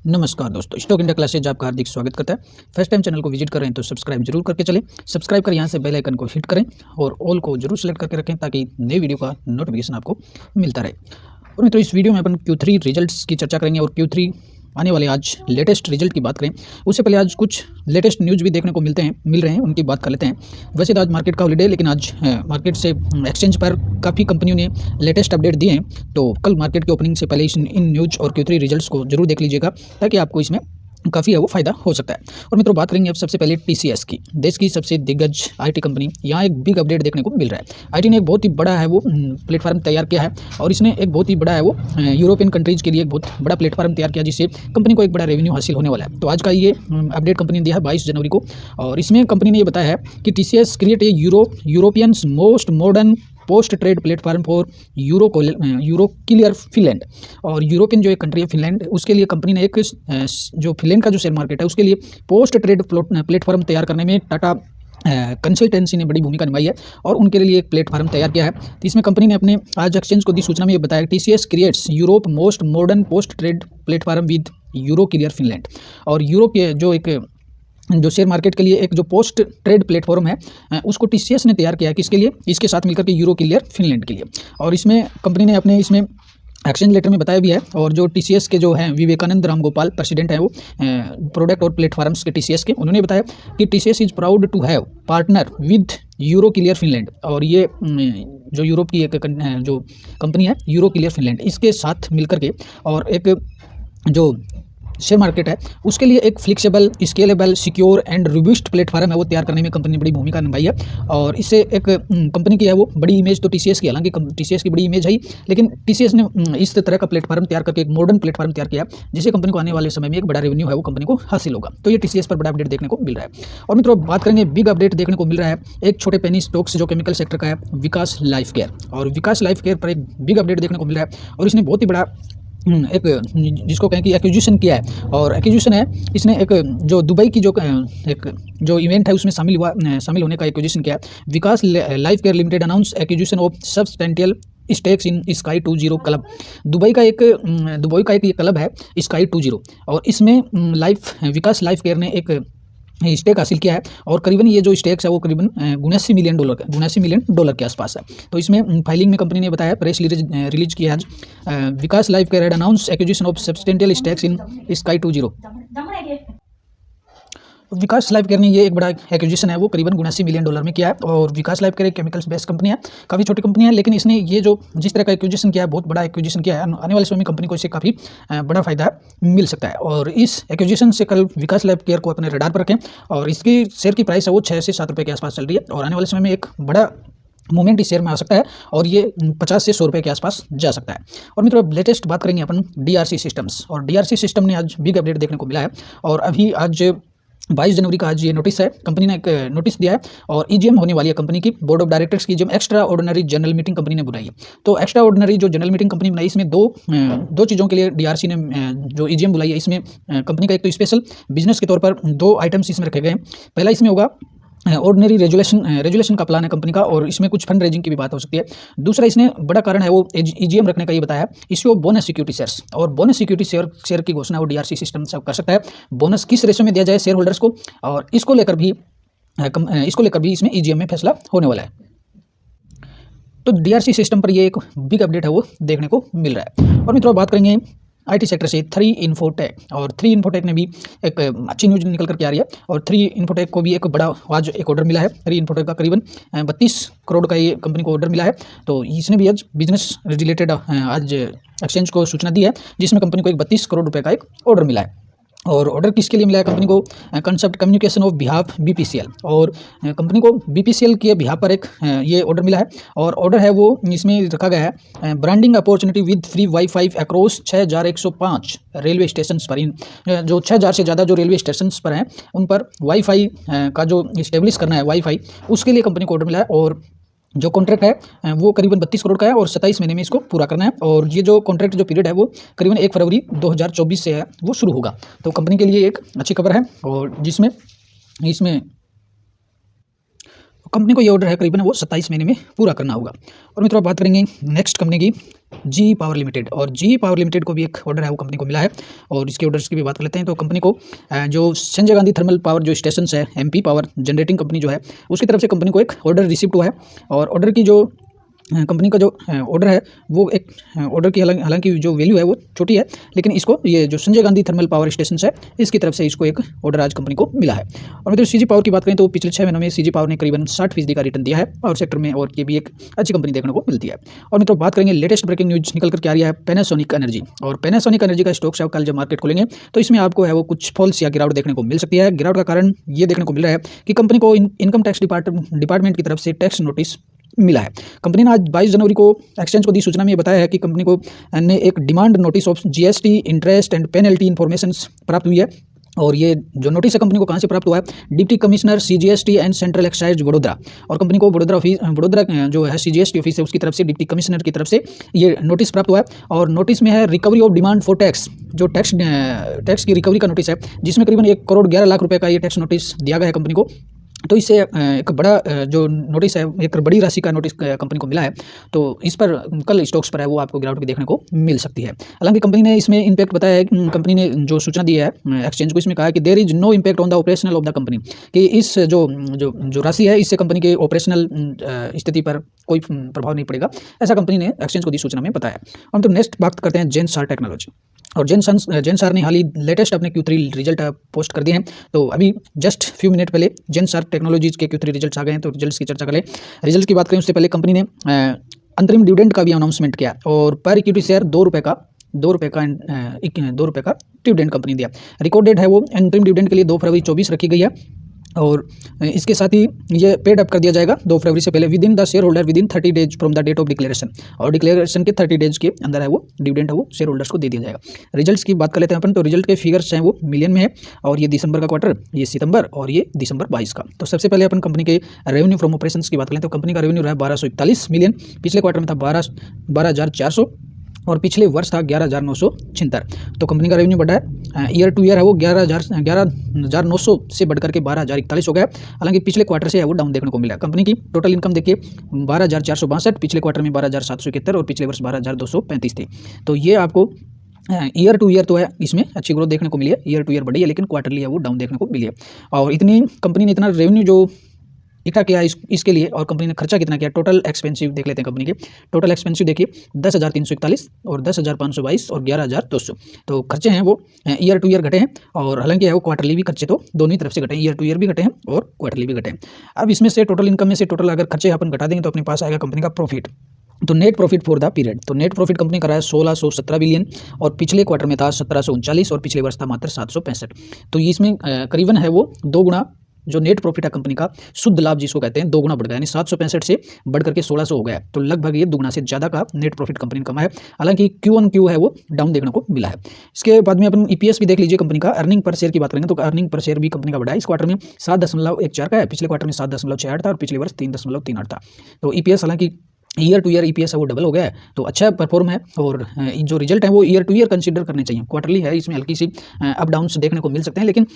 नमस्कार दोस्तों, stock India classes आपका हार्दिक स्वागत करता है। फर्स्ट टाइम चैनल को विजिट कर रहे हैं तो सब्सक्राइब जरूर करके चलें। सब्सक्राइब कर यहाँ से बेल आइकन को हिट करें और ऑल को जरूर सेलेक्ट करके रखें ताकि नई वीडियो का नोटिफिकेशन आपको मिलता रहे। और मित्रों, इस वीडियो में अपन Q3 रिजल्ट्स की चर्चा करेंगे और Q3 आने वाले आज लेटेस्ट रिजल्ट की बात करें। उससे पहले आज कुछ लेटेस्ट न्यूज़ भी देखने को मिल रहे हैं, उनकी बात कर लेते हैं। वैसे तो आज मार्केट का हॉलीडे, लेकिन आज मार्केट से एक्सचेंज पर काफ़ी कंपनियों ने लेटेस्ट अपडेट दिए हैं। तो कल मार्केट की ओपनिंग से पहले इन न्यूज़ और Q3 रिजल्ट्स को जरूर देख लीजिएगा ताकि आपको इसमें काफ़ी है वो फायदा हो सकता है। और मित्रों, बात करेंगे अब सबसे पहले TCS की, देश की सबसे दिग्गज IT कंपनी। यहाँ एक बिग अपडेट देखने को मिल रहा है। IT ने एक बहुत ही बड़ा है वो प्लेटफॉर्म तैयार किया है और इसने एक बहुत ही बड़ा है वो यूरोपियन कंट्रीज़ के लिए एक बहुत बड़ा प्लेटफॉर्म तैयार किया जिससे कंपनी को एक बड़ा रेवेन्यू हासिल होने वाला है। तो आज का ये अपडेट कंपनी ने दिया है 22 जनवरी को, और इसमें कंपनी ने ये बताया है कि TCS create a Europeans most modern post trade platform for euro clear Finland. और यूरोपियन जो एक कंट्री है फिनलैंड, उसके लिए कंपनी ने एक जो फिनलैंड का जो शेयर मार्केट है उसके लिए पोस्ट ट्रेड प्लेटफॉर्म तैयार करने में टाटा कंसल्टेंसी ने बड़ी भूमिका निभाई है और उनके लिए एक प्लेटफॉर्म तैयार किया है। तो इसमें कंपनी ने अपने आज एक्सचेंज को दी सूचना में ये बताया TCS creates Europe most modern post trade platform with Euroclear Finland. और यूरोप के जो शेयर मार्केट के लिए एक जो पोस्ट ट्रेड प्लेटफॉर्म है उसको TCS ने तैयार किया है। किसके लिए? इसके साथ मिलकर के यूरो क्लियर फिनलैंड के लिए। और इसमें कंपनी ने अपने इसमें एक्सचेंज लेटर में बताया भी है। और जो TCS के जो हैं विवेकानंद रामगोपाल प्रेसिडेंट हैं वो प्रोडक्ट और प्लेटफॉर्म्स के TCS के, उन्होंने बताया कि TCS is proud to have partner with Euroclear Finland. और ये जो यूरोप की एक जो कंपनी है यूरो क्लियर फिनलैंड, इसके साथ मिलकर के और एक जो शेयर मार्केट है उसके लिए एक flexible, scalable, secure and robust platform है वो तैयार करने में कंपनी ने बड़ी भूमिका निभाई है। और इससे एक कंपनी की है वो बड़ी इमेज तो TCS की, हालांकि TCS की बड़ी इमेज है, लेकिन TCS ने इस तरह का प्लेटफॉर्म तैयार करके एक मॉडर्न प्लेटफॉर्म तैयार किया जिससे कंपनी को आने वाले समय में एक बड़ा रेवेन्यू है वो कंपनी को हासिल होगा। तो ये TCS पर बड़ा अपडेट देखने को मिल रहा है। और मित्रों, बात करेंगे बिग अपडेट देखने को मिल रहा है एक छोटे पेनी स्टॉक से जो केमिकल सेक्टर का है, विकास लाइफ केयर। और विकास लाइफ केयर पर एक बिग अपडेट देखने को मिल रहा है और इसने बहुत ही बड़ा एक जिसको कहें कि एक्विजिशन किया है। और एक्विजिशन है, इसने एक जो दुबई की जो इवेंट है उसमें शामिल होने का एक्विजिशन किया है। Vikas life care limited announce acquisition of substantial stakes in sky 20 club. Dubai का एक ये क्लब है स्काई 20, और इसमें विकास लाइफ केयर ने एक स्टेक हासिल किया है। और करीबन ये जो स्टेक्स है वो करीबन $79 मिलियन के आसपास है। तो इसमें फाइलिंग में कंपनी ने बताया, प्रेस रिलीज किया आज, Vikas life care announce acquisition of substantial stakes in sky 20। Vikas life care ने ये एक बड़ा एक्विजिशन है वो करीबन $79 मिलियन में किया है। और विकास लाइफ केयर एक केमिकल्स बेस्ड कंपनी है, काफ़ी छोटी कंपनी है, लेकिन इसने ये जो जिस तरह का एक्विजिशन किया है बहुत बड़ा एक्विजिशन किया है। आने वाले समय में कंपनी को इससे काफ़ी बड़ा फायदा मिल सकता है। और इस एक्विजिशन से कल विकास लाइफ केयर को अपने रडार पर रखें। और इसकी शेयर की प्राइस है वो 6 से 7 रुपये के आसपास चल रही है और आने वाले समय में एक बड़ा मूवमेंट इस शेयर में आ सकता है और ये 50 से 100 रुपये के आसपास जा सकता है। और मित्रों, लेटेस्ट बात करेंगे अपन DRC सिस्टम्स। और DRC सिस्टम ने आज बिग अपडेट देखने को मिला है। और अभी आज 22 जनवरी का आज ये नोटिस है, कंपनी ने एक नोटिस दिया है और EGM होने वाली है कंपनी की, बोर्ड ऑफ डायरेक्टर्स की EGM, extra ordinary general meeting company ने बुलाई है। तो एक्स्ट्रा ऑर्डिनरी जो जनरल मीटिंग कंपनी बनाई, इसमें दो चीज़ों के लिए DRC ने जो EGM बुलाई है। इसमें कंपनी का एक तो स्पेशल बिजनेस के तौर पर 2 आइटम्स इसमें रखे गए हैं। पहला इसमें होगा ऑर्डिनरी रेजुलेशन का प्लान है कंपनी का, और इसमें कुछ फंड रेजिंग की भी बात हो सकती है। दूसरा इसने बड़ा कारण है वो EGM रखने का ये बताया है, issue of bonus security shares. और बोनस सिक्योरिटी शेयर की घोषणा वो DRC सिस्टम से कर सकता है। बोनस किस रेशो में दिया जाए शेयर होल्डर्स को, और इसको लेकर भी इसमें EGM में फैसला होने वाला है। तो DRC सिस्टम पर ये एक बिग अपडेट है वो देखने को मिल रहा है। और मित्रों, बात करेंगे IT सेक्टर से 3 इन्फोटेक। और 3 इन्फोटेक ने भी एक अच्छी न्यूज़ निकल करके आ रही है। और 3 इन्फोटेक को भी एक बड़ा आज एक ऑर्डर मिला है। 3 इन्फोटेक का करीबन 32 करोड़ का ये कंपनी को ऑर्डर मिला है। तो इसने भी आज बिजनेस रिलेटेड आज एक्सचेंज को सूचना दी है जिसमें कंपनी को एक 32 करोड़ रुपये का एक ऑर्डर मिला है। और ऑर्डर किसके लिए मिला है कंपनी को? Concept communication of behalf BPCL। और कंपनी को BPCL के बिहाफ पर एक ये ऑर्डर मिला है। और ऑर्डर है वो इसमें रखा गया है branding opportunity with free wifi across 6105 railway station पर। इन जो 6000 से ज़्यादा जो रेलवे स्टेशन पर हैं उन पर वाईफाई का जो इस्टेब्लिश करना है वाईफाई, उसके लिए कंपनी को ऑर्डर मिला है। और जो कॉन्ट्रैक्ट है वो करीबन 32 करोड़ का है और 27 महीने में इसको पूरा करना है। और ये जो कॉन्ट्रैक्ट जो पीरियड है वो करीबन 1 फरवरी 2024 से है वो शुरू होगा। तो कंपनी के लिए एक अच्छी खबर है और जिसमें इसमें कंपनी को ये ऑर्डर है करीबन वो 27 महीने में पूरा करना होगा। और मित्रों, बात करेंगे नेक्स्ट कंपनी की GE पावर लिमिटेड, और GE पावर लिमिटेड को भी एक ऑर्डर है वो कंपनी को मिला है। और इसके ऑर्डर्स की भी बात कर लेते हैं। तो कंपनी को जो संजय गांधी थर्मल पावर जो स्टेशन है, MP पावर जनरेटिंग कंपनी जो है, उसकी तरफ से कंपनी को एक ऑर्डर रिसीव हुआ है। और ऑर्डर की जो कंपनी का जो ऑर्डर है वो एक ऑर्डर की हालांकि जो वैल्यू है वो छोटी है, लेकिन इसको ये जो Sanjay Gandhi thermal power station है इसकी तरफ से इसको एक ऑर्डर आज कंपनी को मिला है। और मित्रों CG पावर की बात करें तो पिछले 6 महीनों में CG पावर ने करीबन 60% का रिटर्न दिया है पावर सेक्टर में, और ये भी एक अच्छी कंपनी देखने को मिलती है। और मित्रों बात करेंगे लेटेस्ट ब्रेकिंग न्यूज निकल कर क्या आ रहा है पैनासोनिक एनर्जी। और पैनासोनिक एनर्जी का स्टॉक है कल जब मार्केट खोलेंगे तो इसमें आपको है वो कुछ फॉल्स या गिरावट देखने को मिल सकती है। गिरावट का कारण ये देखने को मिल रहा है कि कंपनी को इनकम टैक्स डिपार्टमेंट की तरफ से टैक्स नोटिस मिला है। कंपनी ने आज 22 जनवरी को एक्सचेंज को दी सूचना में ये बताया है कि कंपनी को ने एक demand notice of GST interest and penalty information प्राप्त हुई है। और ये जो नोटिस है कंपनी को कहाँ से प्राप्त हुआ है, deputy commissioner CGST and central excise Vadodara. और कंपनी को वडोदरा जो है CGST ऑफिस है उसकी तरफ से डिप्टी कमिश्नर की तरफ से ये नोटिस प्राप्त हुआ है। और नोटिस में है recovery of demand for tax, जो टैक्स की रिकवरी का नोटिस है, जिसमें करीबन 1 करोड़ 11 लाख रुपए का ये टैक्स नोटिस दिया गया है कंपनी को। तो इससे एक बड़ा जो नोटिस है, एक बड़ी राशि का नोटिस कंपनी को मिला है। तो इस पर कल स्टॉक्स पर है वो आपको गिरावट भी देखने को मिल सकती है। हालांकि कंपनी ने इसमें इम्पैक्ट बताया है, कंपनी ने जो सूचना दी है एक्सचेंज को, इसमें कहा है कि there is no impact on the operational of the company, कि इस जो राशि है इससे कंपनी के ऑपरेशनल स्थिति पर कोई प्रभाव नहीं पड़ेगा, ऐसा कंपनी ने एक्सचेंज को दी सूचना में बताया। हम तो नेक्स्ट बात करते हैं जेनसार टेक्नोलॉजी। और जेनसार ने हाल ही लेटेस्ट अपने Q3 रिजल्ट पोस्ट कर दिए हैं। तो अभी जस्ट फ्यू मिनट पहले जेनसार टेक्नोलॉजीज के Q3 रिजल्ट्स आ गए हैं। तो रिजल्ट्स की चर्चा करें। रिजल्ट की बात करें उससे पहले कंपनी ने अंतरिम डिविडेंड का भी अनाउंसमेंट किया, और पर इक्विटी शेयर 2 रुपये का डिविडेंड कंपनी दिया। रिकॉर्ड डेट है वो अंतरिम डिविडेंड के लिए 2 फरवरी 24 रखी गई है। और इसके साथ ही ये पेड अप कर दिया जाएगा 2 फरवरी से पहले within the shareholder within 30 days from the date of declaration. और डिक्लेरेशन के 30 डेज के अंदर है वो डिविडेंड है वो शेयर होल्डर्स को दे दिया जाएगा। रिजल्ट्स की बात कर लेते हैं अपन। तो रिजल्ट के फिगर्स हैं वो मिलियन में है, और ये दिसंबर का क्वार्टर, ये सितंबर, और ये दिसंबर 22 का। तो सबसे पहले अपन कंपनी के रेवेन्यू फ्रॉम ऑपरेशंस की बात करें तो कंपनी का रेवेन्यू रहा 1241 मिलियन, पिछले क्वार्टर में था 12,400, और पिछले वर्ष था 11,976। तो कंपनी का रेवेन्यू बढ़ा है, ईयर टू ईयर है वो 11,900 से बढ़कर के 12,041 हो गया। हालांकि पिछले क्वार्टर से है वो डाउन देखने को मिला। कंपनी की टोटल इनकम देखिए 12,462, पिछले क्वार्टर में 12,771, और पिछले वर्ष 12,235 थी। तो ये आपको ईयर टू ईयर तो है इसमें अच्छी ग्रोथ देखने को मिली है, ईयर टू ईयर बढ़ी है, लेकिन क्वार्टरली है वो डाउन देखने को मिली है। और इतनी कंपनी ने इतना रेवेन्यू जो इकट्ठा किया इसके लिए, और कंपनी ने खर्चा कितना किया, टोटल एक्सपेंसिव देख लेते हैं। कंपनी के टोटल एक्सपेंसिव देखिए 10,341 और 10,522 और 11,200। तो खर्चे हैं वो ईयर टू ईयर घटे हैं, और हालांकि है वो क्वार्टरली भी खर्चे तो दोनों ही तरफ से घटे हैं, ईयर टू ईयर भी घटे हैं और क्वार्टरली भी घटे हैं। अब इसमें से टोटल इनकम में से टोटल अगर खर्चे अपन घटा देंगे तो अपने पास आएगा कंपनी का प्रॉफिट। तो net profit for the period, तो नेट प्रॉफिट कंपनी का रहा है 1617 बिलियन, और पिछले क्वार्टर में था 1739, और पिछले वर्ष था मात्र 765। तो इसमें करीबन है वो 2 गुना जो नेट प्रॉफिट है कंपनी का, शुद्ध लाभ जिसको कहते हैं, 2 गुना बढ़ गया, यानी 765 से बढ़ करके 1600 हो गया। तो लगभग ये 2 गुना से ज़्यादा का नेट प्रॉफिट कंपनी ने कमाया है। हालांकि Q1Q है वो डाउन देखने को मिला है। इसके बाद में अपन EPS भी देख लीजिए कंपनी का। अर्निंग पर शेयर की बात करेंगे तो अर्निंग पर शेयर भी कंपनी का बढ़ा है। इस क्वार्टर में 7.14 का है, पिछले क्वार्टर में 7.68 था, और पिछले वर्ष 3.38 था। तो EPS हालांकि ईयर टू ईयर EPS है वो डबल हो गया है, तो अच्छा परफॉर्म है। और जो रिजल्ट है वो ईयर टू ईयर कंसीडर करने चाहिए। क्वार्टरली है इसमें हल्की सी अप डाउन देखने को मिल सकते हैं, लेकिन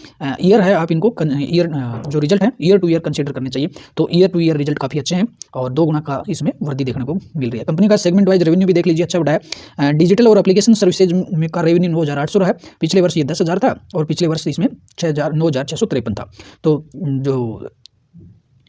ईयर है आप इनको ईयर जो रिजल्ट है ईयर टू ईयर कंसीडर करने चाहिए। तो ईयर टू ईयर रिजल्ट काफ़ी अच्छे हैं, और 2 गुना का इसमें वृद्धि देखने को मिल रही है। कंपनी का सेगमेंट वाइज रेवेन्यू भी देख लीजिए अच्छा बढ़ा है। डिजिटल और एप्लीकेशन सर्विसेज में का रेवेन्यू 9,800 रहा है, पिछले वर्ष ये 10,000 था, और पिछले वर्ष इसमें 9,653 था। तो जो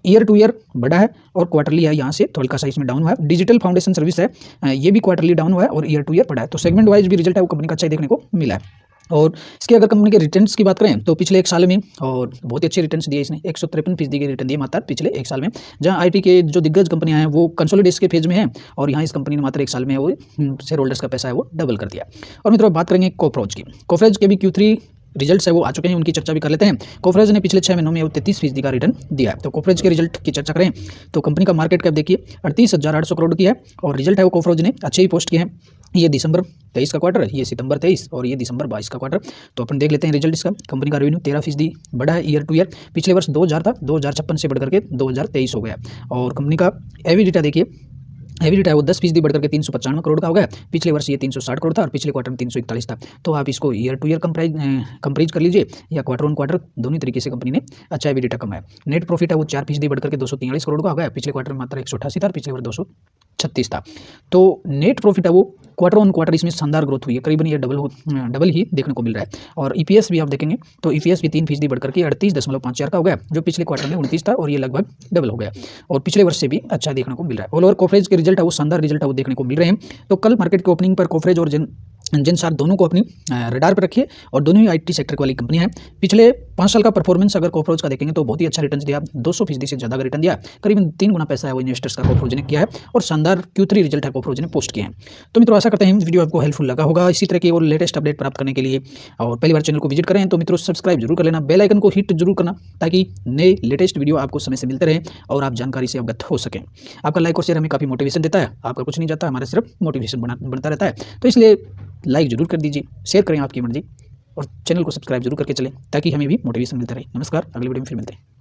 ईयर टू ईयर बढ़ा है, और क्वार्टरली है यहाँ से थोड़ा सा इसमें डाउन हुआ है। डिजिटल फाउंडेशन सर्विस है ये भी क्वार्टरली डाउन हुआ है, और ईयर टू ईयर बढ़ा है। तो सेगमेंट वाइज भी रिजल्ट है वो कंपनी का अच्छा देखने को मिला है। और इसके अगर कंपनी के रिटर्न्स की बात करें तो पिछले 1 साल में और बहुत ही अच्छे रिटर्न्स दिए इसने, 153% के रिटर्न दिए मात्र पिछले 1 साल में। जहां IT के जो दिग्गज कंपनियां हैं वो कंसोलिडेशन के फेज में हैं, और यहाँ इस कंपनी ने मात्र 1 साल में वो शेयर होल्डर्स का पैसा है वो डबल कर दिया। और मित्रों बात करेंगे कोफरोज की। कोफरोज के भी Q3 रिजल्ट्स है वो आ चुके हैं, उनकी चर्चा भी कर लेते हैं। कोफरेज ने पिछले 6 महीनों में 33% का रिटर्न दिया है। तो कोफरेज के रिजल्ट की चर्चा करें तो कंपनी का मार्केट कैप देखिए 38,800 करोड़ की है, और रिजल्ट है वो कोफरेज ने अच्छे ही पोस्ट किए हैं। ये दिसंबर 23 का क्वार्टर, ये सितंबर 23, और ये दिसंबर 22 का क्वार्टर। तो अपन देख लेते हैं रिजल्ट इसका। कंपनी का रेवेन्यू 13% बढ़ा है ईयर टू ईयर, पिछले वर्ष 2000 था, 2056 से बढ़कर के 2023 हो गया। और कंपनी का एबिडिटा देखिए, एबिडिटा वो 10% बढ़कर के 395 करोड़ का हो गया, पिछले वर्ष ये 360 करोड़ था, और पिछले क्वार्टर में 341 था। तो आप इसको ईयर टू ईयर कंपेरिज कर लीजिए, या क्वार्टर ऑन क्वार्टर, दोनों तरीके से कंपनी ने अच्छा एबिडिटा कमाया। नेट प्रॉफिट है वो 4% बढ़कर के 243 करोड़ का हो गया, पिछले क्वार्टर में मात्र 188 था, पिछले वर्ष 36 था। तो नेट प्रॉफिट है वो क्वार्टर ऑन क्वार्टर इसमें शानदार ग्रोथ हुई है, करीबन ये डबल ही देखने को मिल रहा है। और ईपीएस भी आप देखेंगे तो ईपीएस भी 3% बढ़कर के 38.54 का हो गया, जो पिछले क्वार्टर में 29 था और ये लगभग डबल हो गया और पिछले वर्ष से भी अच्छा देखने को मिल रहा है। ऑल ओवर कॉफरेज के रिजल्ट है वो शानदार रिजल्ट है वो देखने को मिल रहे हैं। तो कल मार्केट की ओपनिंग पर कॉफरेज और जेनसार दोनों को अपनी रडार पर रखिए और दोनों ही आईटी सेक्टर वाली कंपनियां हैं। पिछले 5 साल का परफॉर्मेंस अगर कॉफरोज का देखेंगे तो बहुत ही अच्छा रिटर्न दिया, 200% से ज़्यादा का रिटर्न दिया, करीबन 3 गुना पैसा है वो इन्वेस्टर्स का कॉफरोज ने किया है और शानदार Q3 रिजल्ट है कॉफरोज ने पोस्ट किए हैं। तो मित्रों आशा करते हैं वीडियो आपको हेल्पफुल लगा होगा। इसी तरह की और लेटेस्ट अपडेट प्राप्त करने के लिए और पहली बार चैनल को विजिट करें तो मित्रों सब्सक्राइब जरूर कर लेना, बेल आइकन को हिट जरूर करना ताकि नए लेटेस्ट वीडियो आपको समय से मिलते रहे और आप जानकारी से अवगत हो सकें। आपका लाइक और शेयर हमें काफ़ी मोटिवेशन देता है, आपका कुछ नहीं जाता, हमारा सिर्फ मोटिवेशन बनता रहता है। तो इसलिए लाइक जरूर कर दीजिए, शेयर करें आपकी मर्जी और चैनल को सब्सक्राइब जरूर करके चलें ताकि हमें भी मोटिवेशन मिलता रहे। नमस्कार, अगली वीडियो में फिर मिलते हैं।